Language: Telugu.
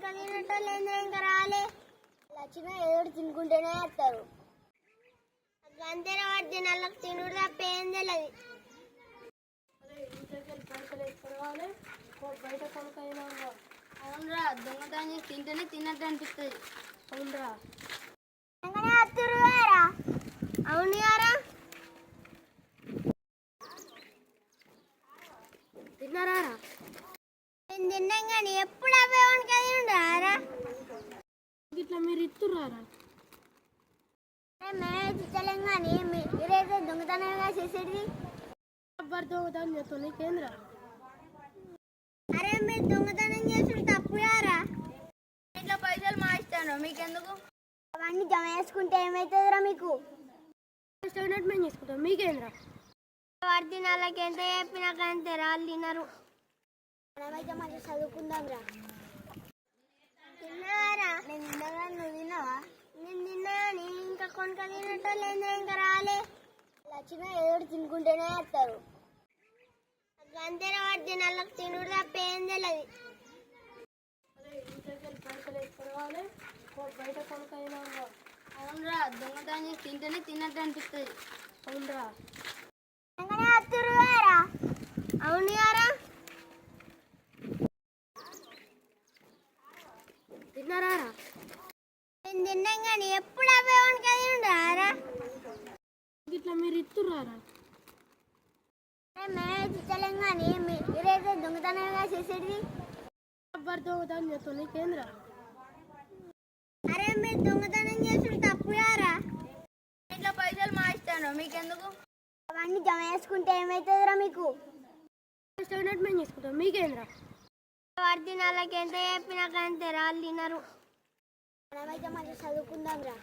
కొనుక్కొనినట్టు లేదా ఇంకా రాలే లక్ష్మ ఏదో తినుకుంటూనే వస్తారు అంతేనా వాడు తినాలకు తినుడు తప్ప ఏం తెలియదు బయట కొనుక్కైనా అవునరా దొంగతనం చేసి తింటేనే తిన్నట్టు అనిపిస్తుంది అవునరా అవును గారా తిన్నారా నేను తిన్నాం కానీ ఎప్పుడు అవే వండుకొని ఇట్లా మీరు ఇస్తుర్రారా మేము ఇచ్చలేం కానీ మీరైతే దొంగతనంగా చేసేది దొంగతనం చేస్తాను నీకేంద్ర అరే మీరు దొంగతనం చేసుడు తప్పు గారా ఇట్లా పైసలు మా ఇస్తాను మీకెందుకు అవన్నీ జమ చేసుకుంటే ఏమవుతుందిరా మీకు ఇష్టమైనట్టు మేము చేసుకుంటాం మీకేంద్ర వాడు తినాలకి ఎంత చెప్పినా కానీ తెరాలు తినరు మనమైతే మంచిగా చదువుకుందాం రా తిన్నారా నేను తిన్నగా నువ్వు తిన్నావా నేను తిన్నా కానీ ఇంకా కొనుక్కొనినట్టు లేదా ఇంకా రాలే లక్ష్మ ఏదో తినుకుంటూనే వస్తారు అంతేనా వాడు తినాలకు తినుడు తప్ప ఏం తెలియదు బయట కొనుక్కైనా అవునరా దొంగతనం చేసి తింటేనే తిన్నట్టు అనిపిస్తుంది అవునరా అవును గారా తిన్నారా నేను తిన్నాం కానీ ఎప్పుడు అవే వండుకొని ఇట్లా మీరు ఇస్తుర్రారా మేము ఇచ్చలేం కానీ మీరైతే దొంగతనంగా చేసేది దొంగతనం చేస్తాను నీకేంద్ర అరే మీరు దొంగతనం చేసుడు తప్పు గారా ఇట్లా పైసలు మా ఇస్తాను మీకెందుకు అవన్నీ జమ చేసుకుంటే ఏమవుతుందిరా మీకు ఇష్టమైనట్టు మేము చేసుకుంటాం మీకేంద్ర వాడు తినాలకి ఎంత చెప్పినా కానీ తెరాలు తినరు మనమైతే మంచిగా చదువుకుందాం రా